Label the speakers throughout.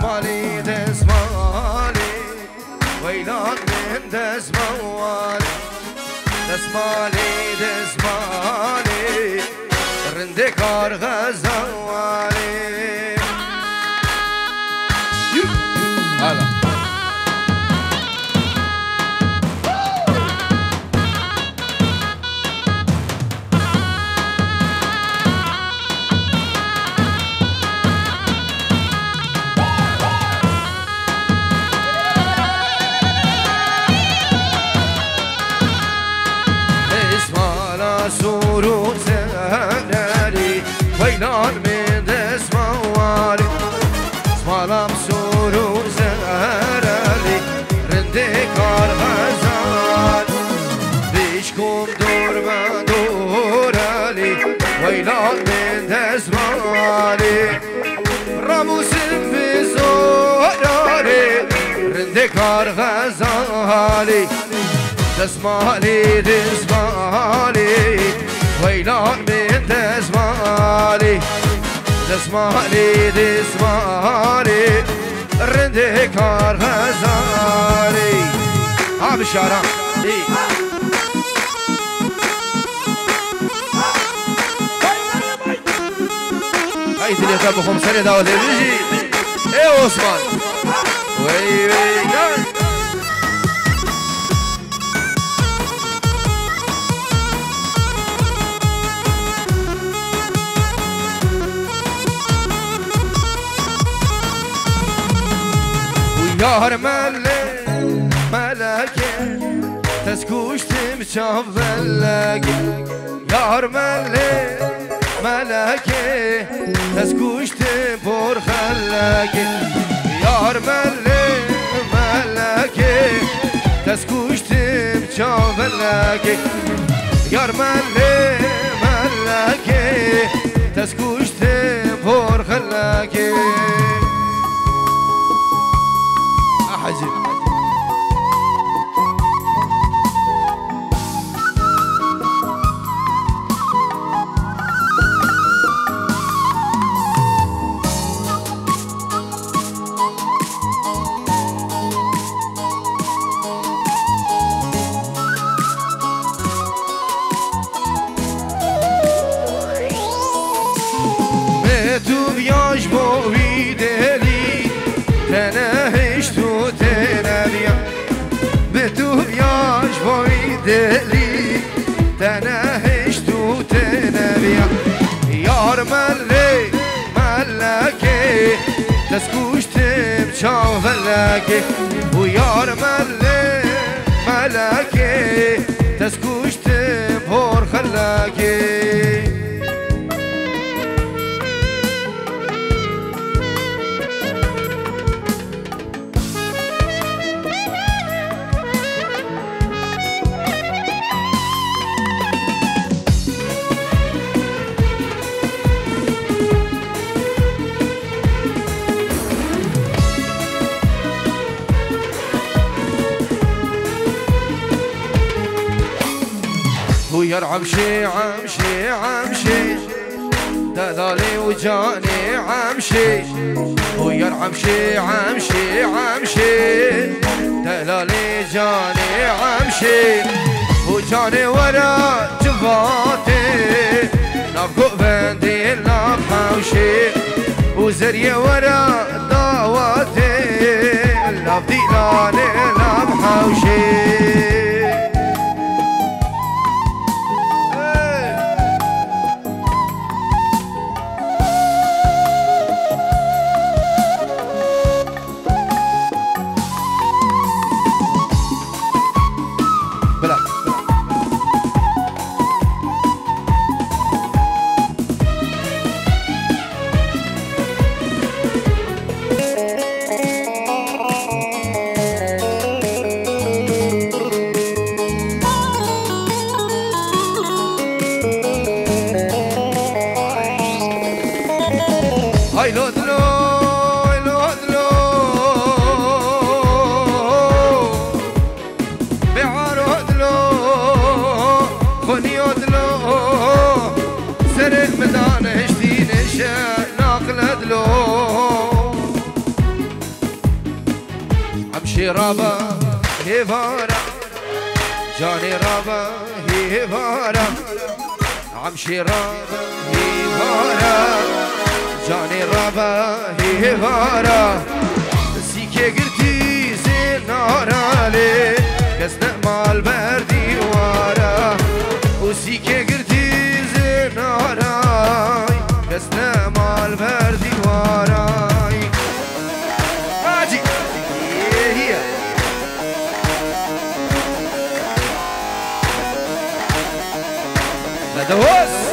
Speaker 1: دزمالي دزمالي ويلان من دزمالي دزمالي دزمالي رندكار غزوالي هلا سورو زهرالي ويلان من دزمالي اسمالام سورو زهرالي رندكار غزال بيشكم دور ما دورالي ويلان من دزمالي راموس في زورالي رندكار غزالي دزمالي دزمالي ويلان من دزمالي دزمالي دزمالي رندكار غزالي ها بشارة هاي تليتا بخم سنة داوة بيجي ايه عثمان وي وي يار ملك ملكي تسكوش تمشاف بلقي يار ملك ملكي تسكوش تبور خلقي يار ملك ملكي تسكوش تمشاف بلقي يار ملك ملكي تسكوش تبور خلقي حجي متو بياش بوي دلي تنهش تو تنبيا متو بياش بوي دلي تنهش تو تنبيا يار ملك ملكي تسكوش تمشاو فلكي ويار ملك ملكي تسكوش تبور خلاكي ويا عمشي عمشي عمشي دلالي وجاني عمشي ويا عمشي عمشي عمشي دلالي جاني عمشي وجاني ورا جفاتي نفقو بندي نفحوشي وزري ورا دعواتي لفدي لاني نفحوشي عمشي رابا هيفارا جاني رابا هيفارا عمشي رابا هيفارا جاني رابا هيفارا سيكي قرتي زينارا لي كسنا مال بردي وارا وسيكي قرتي زينارا كسنا مال بردي وراي ماجي هي لا دوس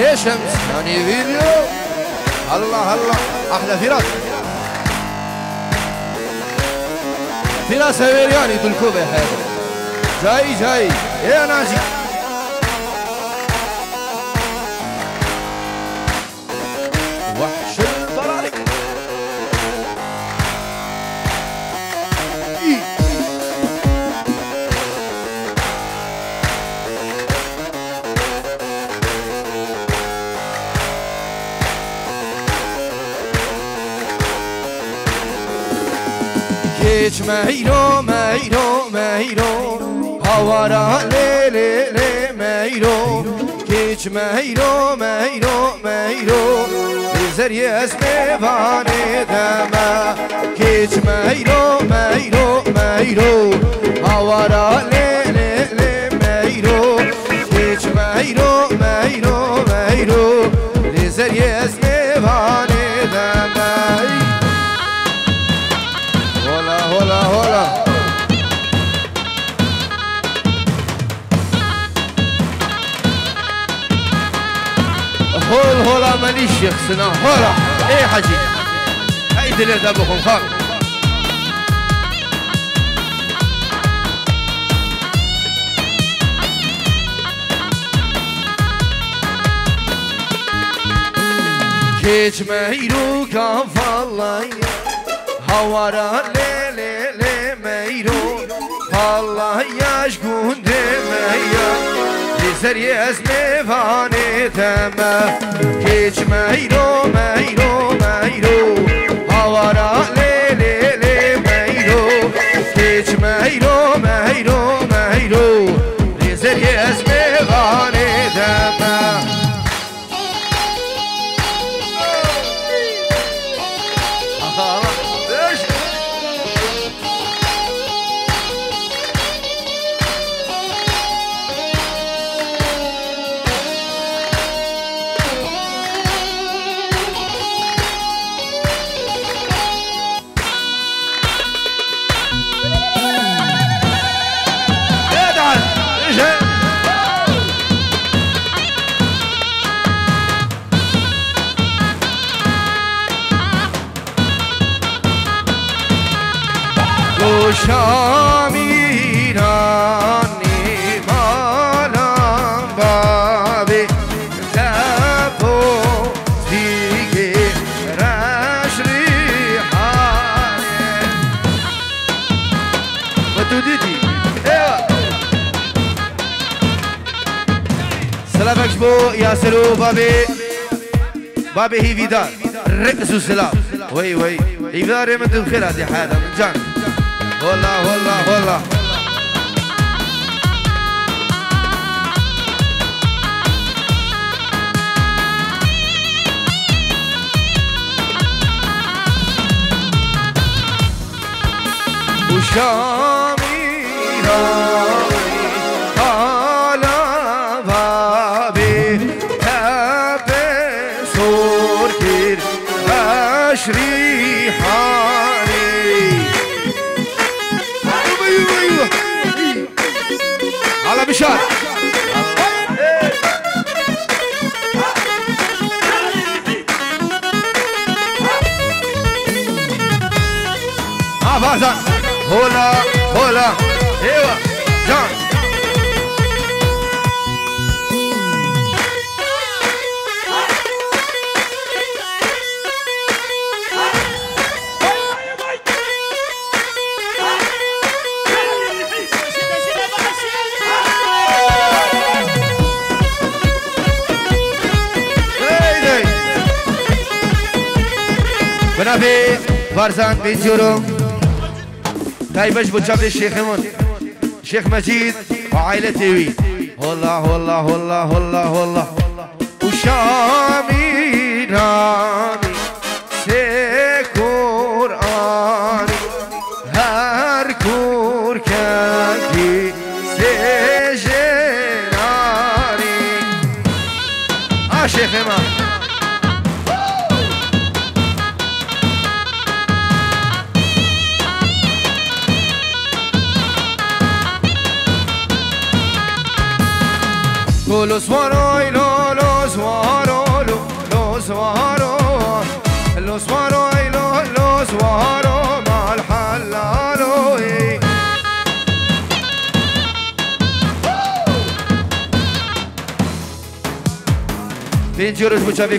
Speaker 1: يا شمس يعني فيديو الله الله احلى فراس فراس هيرياني تلكوبه هذا جاي جاي يا ناجي وحش الضراري كيش مايرو مايرو مايرو هوارا لي لي لي مايرو كيش مايرو مايرو مايرو زري اسمي فاني دما كيش مايرو مايرو مايرو هوارا لي لي لي مايرو كيش مايرو مايرو مايرو زري اسمي فاني دما هولا هولا هول هولا ماليش يخسنا هولا ايه حجي هيدي اللي دابكم خالص كيش مهيرو كان فالله هوارا لي لي لي ميرو الله يشكون دميا لزري اسمي فاني تما كيش ميرو ميرو ميرو هوارا لي لي لي ميرو كيش ميرو ميرو ميرو لزري اسمي فاني تما شامیرانی مالم بابی تپو دیگه رش ریحانه و تو دیدی سلامش بو یاسرو بابی هیویدار رقص سلام وی وی هیویدار من تدخل هذه حالة من جان والله والله والله وشامي راوي على بابي تابي صور كير أشري حالي على بشار هولا هولا ايوه جان بنابي بارزان بيجورو تايبش بوشاب الشيخمون شيخ مجيد وعائلته وي والله والله والله والله والله وشامي راني سيكور آني هر كور كاكي سيجناني شيخ امام lo suaro y lo suaro lo suaro lo suaro y lo suaro mal halalo بنجور ايش بتشافي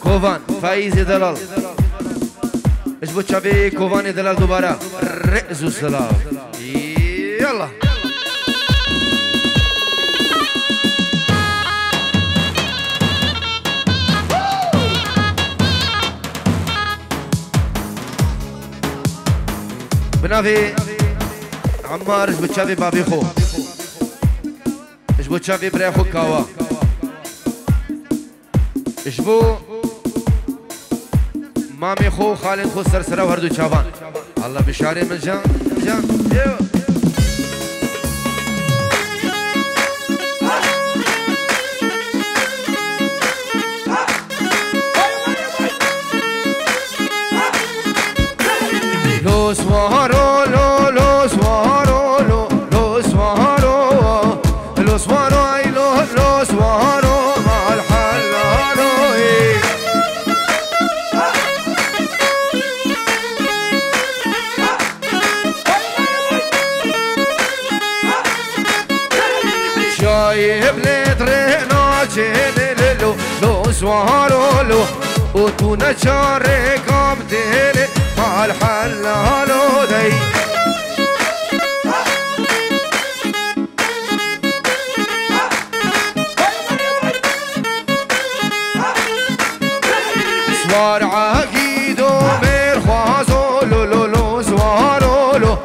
Speaker 1: كوفان فايز دلال ايش بتشافي كوفان دلال دوباره رئيس السلام يلا بنافي عمار ايش بتشافي بابي خو ايش بتشافي بريخو كاوا ايش بو مامي خو خالد خو سرسره وهردو چاوان الله بشاره من جان يو Los suaro, los suaro, los suaro, los suaro, ay los suaro, mal halalo. شايب لترنا جنلو los suaro, وتونا شارك عبدلي مع الحلالو داي سوار عقيدو مرخوازو لو سوارو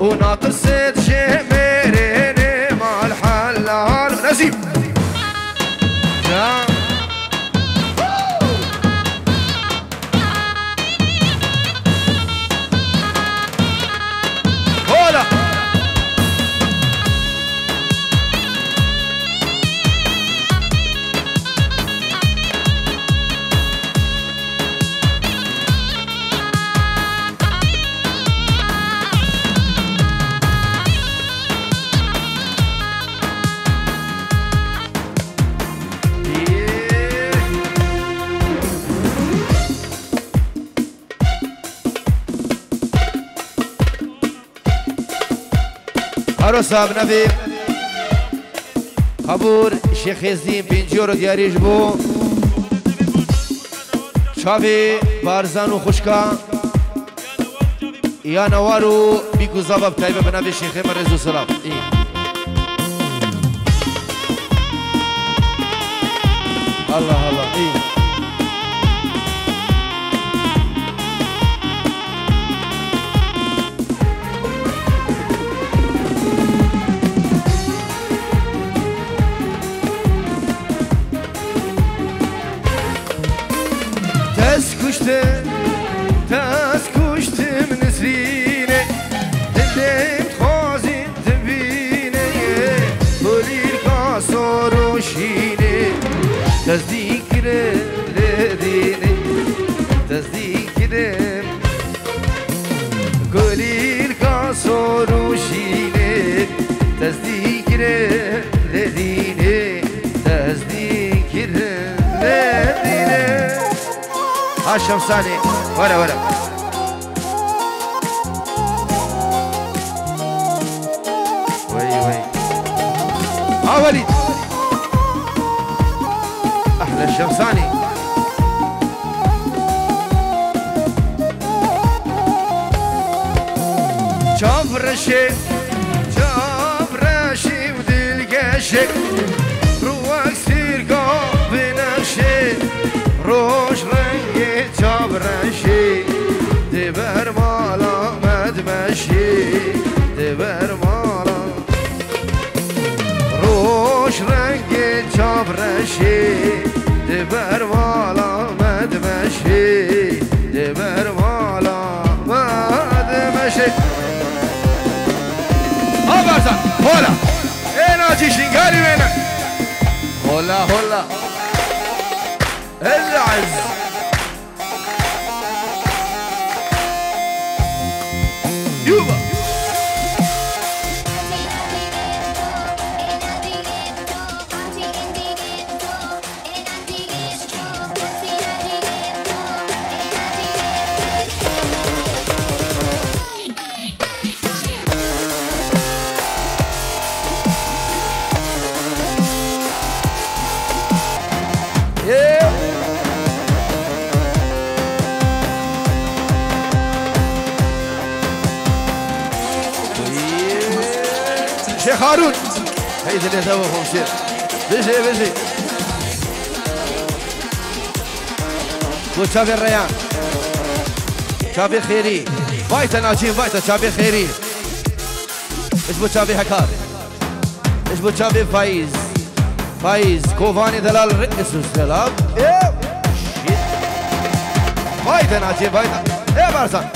Speaker 1: وناطر سيد شمريني مع الحلالو نسيب هارو صاحب نبی خبور شیخ الدین پنجیو رو دیاریش بو چاوی بارزان و خوشکا یا نوارو بیکو زباب تایبه بنابی شیخ مرزو سلام الله الله تاس كشتم نسريني اللي خوازين تبيني بولي القاصر وشيني تصديق لديني تصديق قولي القاصر وشيني تصديق لديني تصديق لديني هاشم ثاني ورا وليد احلى الشمساني شوف رشي ودلقاشي روح سيرقو بنفشي روش رنقي شوف رشي دبر مالا ما تمشي دبر مالا روش رنقي شوف رشي دبر مالا ما تمشي دبر مالا ما تمشي أبرزا هولا انا جي شنقالي وينك هولا هولا العز يوبا شيخ هارون هيدا اللي توهم شيخ بيجي وشافي الريان شافي خيري بايتا ناجين بايتا شافي خيري ايش بو شافي حكار ايش بو شافي فايز كوفاني دلال رئيس السلام بايتا ناجين بايتا ايه بارسان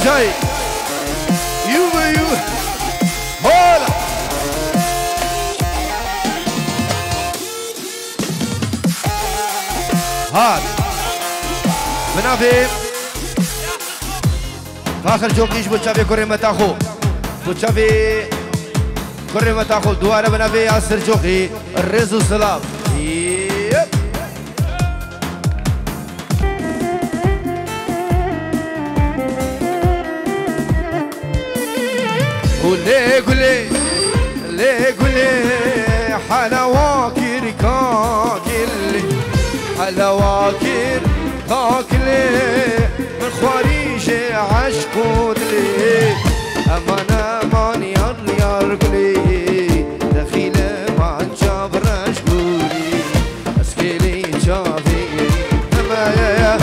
Speaker 1: جاي يوبا هولا هاد بنافي فاخر جوكيش بوتشافي كريمة تاخو بوتشافي كريمة تاخو دوارة بنافي ياسر جوكي الرزو السلام قولي حلواكر كاكلي حلواكر كاكلي من خواريجي عشقودلي امان يار قولي دخيلة مع الجبر عشقولي اسكيلي جافي امان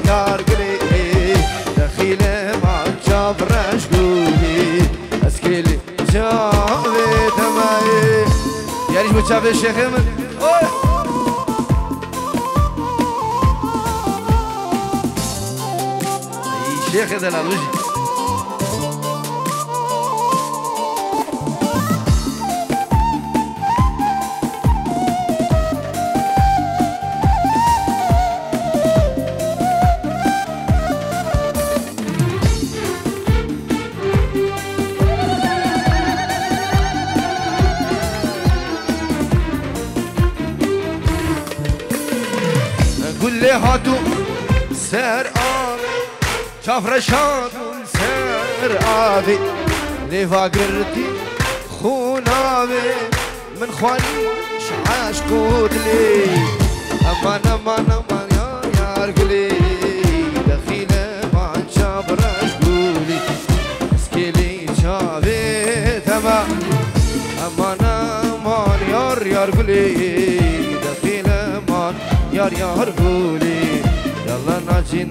Speaker 1: يار قولي دخيلة مع الجبر عشقولي اسكيلي جافي تماي يا ريش بتشافي الشيخ من الشيخ هذا الوجه قول لي هاتو سر شاف رشاد سر آبي لي فاقرتي خونابي من خواني شعاش قودلي امان يا رجلي دخيلة مع شاب رشقولي اسكيلي شافي تمام امان يا رجلي دخيلة مع يا رجولي يلا نجي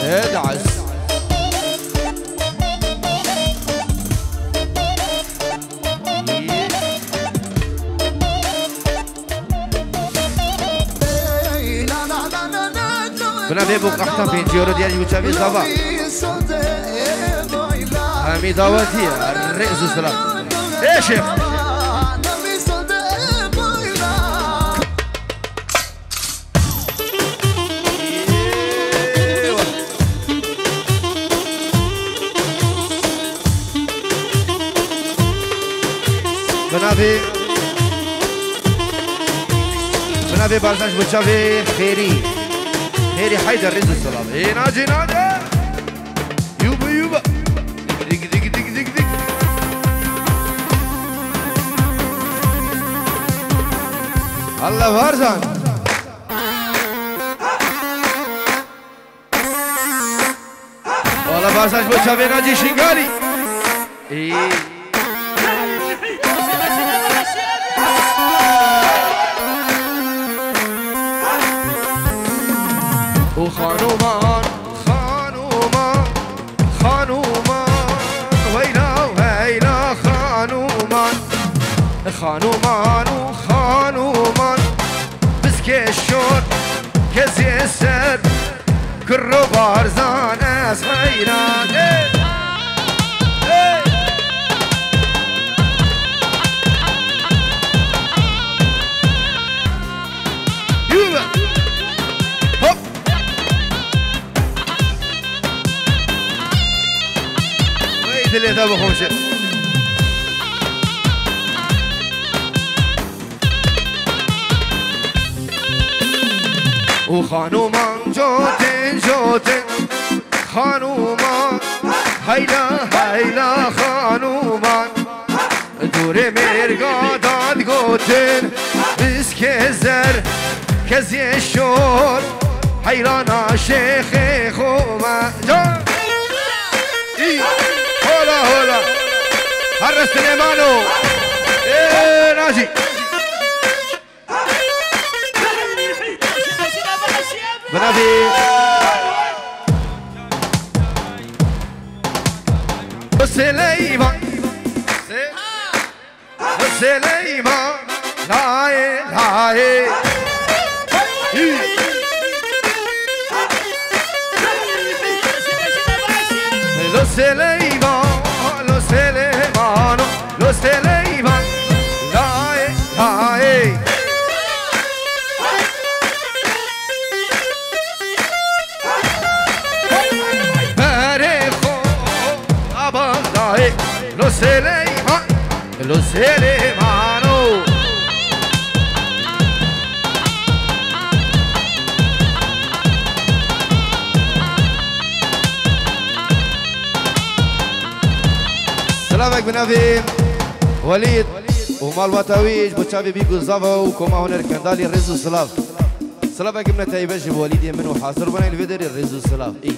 Speaker 1: ادعس بنابي بوك احتم بين جيورو ديالي وشافي صبا امي دعوتي الرئيس السلام ايه شيخ بنافي بارزاش بتشافي خيري خيري حيدر رز السلام. اي ناجي ناجي يوبا يوبا ديك ديك ديك ديك ديك. الله بارزان والله بارزاش بتشافي ناجي شنغالي. اي وخانومان خانومان خانومان ويلا ويلا خانومان خانومان وخانومان بسكي الشور كزي السد كرو بارزان اسخيران. يوبا هوب ويد اللي ذابو خوشه وخانومان جوتين جوتين خانومان هيلا هيلا خانومان دوري مرقادات جوتين بسكزر كزي الشور حيرانا شيخي خوما جان. اي هولا هولا هرس سليمانو. ايه ناجي بنابي سليمان سليمان لاي لاي لو سليمان لو سليمان لو سليمان لاي لاي لو سليمان لو سليمانو. سلامك بنافي وليد ومال وتاويج بوتشافي بيكو زافا وكما هنا كندالي رزو سلاف. سلامك ابن تايبش بوليد منو حاضر بنا الفيديو رزو سلاف. اي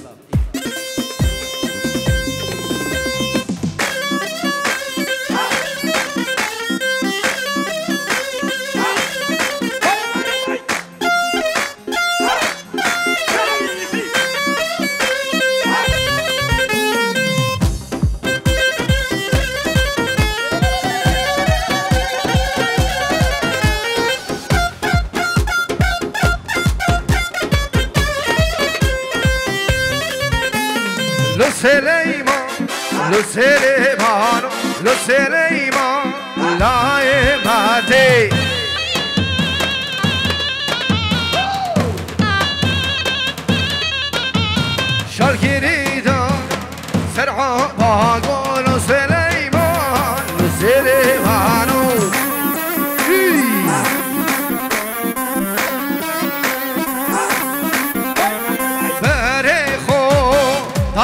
Speaker 1: لو سليمان لو سليمان لو سليمان لا يماتي شاركيريدا سرعة باقو لو سليمان لو سليمانو.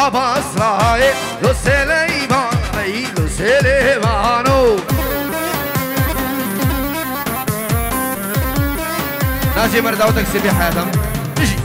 Speaker 1: بصراي لو سليمان اي لو سليمانو. ناجي مرداوتك سيبي حياتهم اجي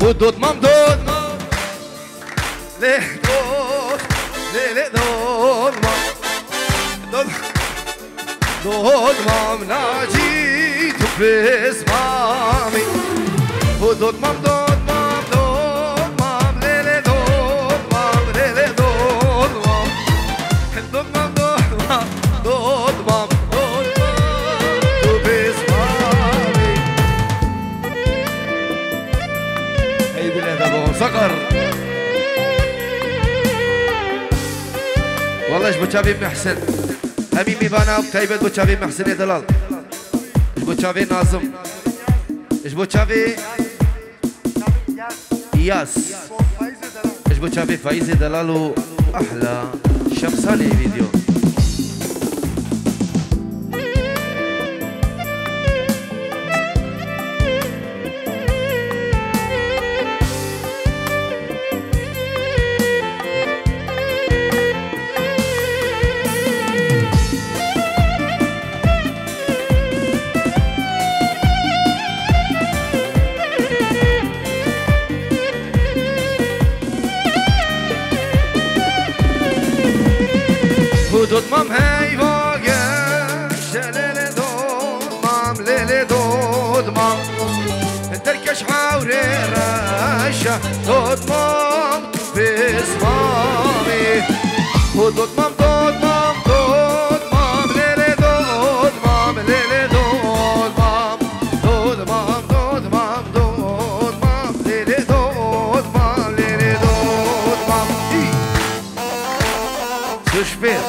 Speaker 1: ودود ممدود ليه دود ليه دود دود دود مام ناجيت باسمامي ودود ممدود ممدود مام ليه دود مام ليه دود مام دود ممدود مام دود مام دود باسمامي هيدي الهدى صقر والله ايش بتشافي محسن همي ميبانا وكتايبت بتشافي محسن يا دلال ايش بتشافي ناظم ايش بتشافي ياس ايش بتشافي فايزة دلال واحلى شمساني فيديو دود مام هی واقش لیل دود مام لیل دود مام درکش حور رشه دود مام بسمامی دود مام دود مام دود مام لیل دود مام لیل دود مام دود مام دود مام دود مام لیل دود مام لیل دود مام سوشبیر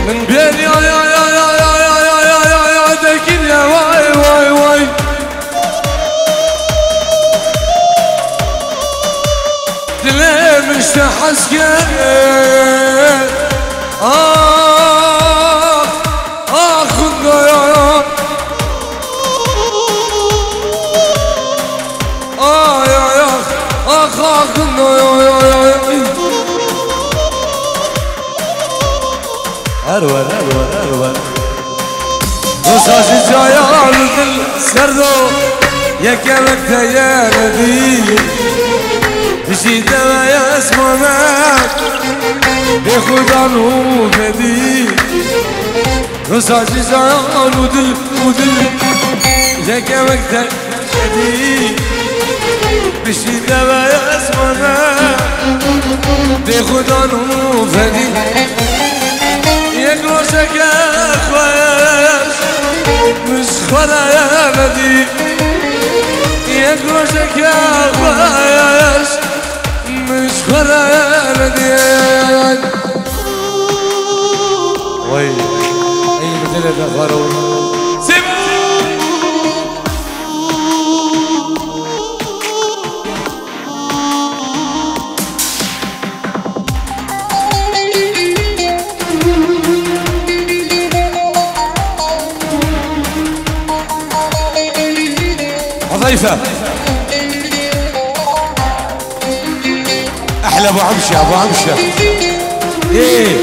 Speaker 1: من بين يا دكين يا واي واي واي دلي مش تحسكن خدنا يا خدنا أروى وصاصي جايال دل سردو يا كلك يا نبي بشيد يا اسمك بخدا نو بدي وصاصي جايال دل يا كلك يا نبي بشيد يا اسمك بخدا نو بدي يقرشك يا خواش مش خلا يا بدي يقرشك يا خواش مش خلا يا بدي وي اي مثل الخروف حذيفة أحلى أبو عمشة أبو عمشة إيه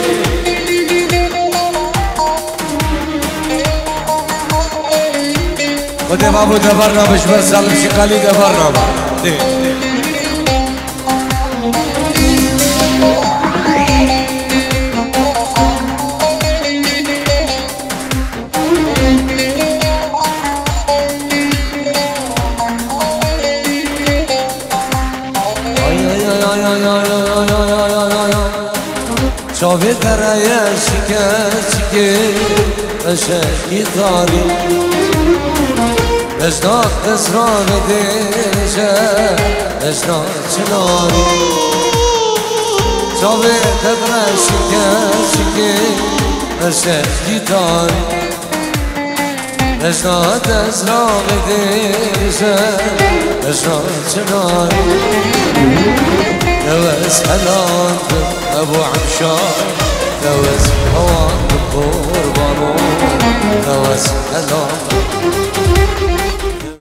Speaker 1: ودي بابو ده برنامج بس على شغالي ده برنامج إيه شوفي ترى يا شكا أشاكي طاري أشناق أسرار ديشا أشناق شناري شوفي ترى شكا أشاكي طاري
Speaker 2: اشتاد ازراق دیزه اشتاد چنانی نوز حلان ابو عمشان نوز هوان قربانو نوز حلان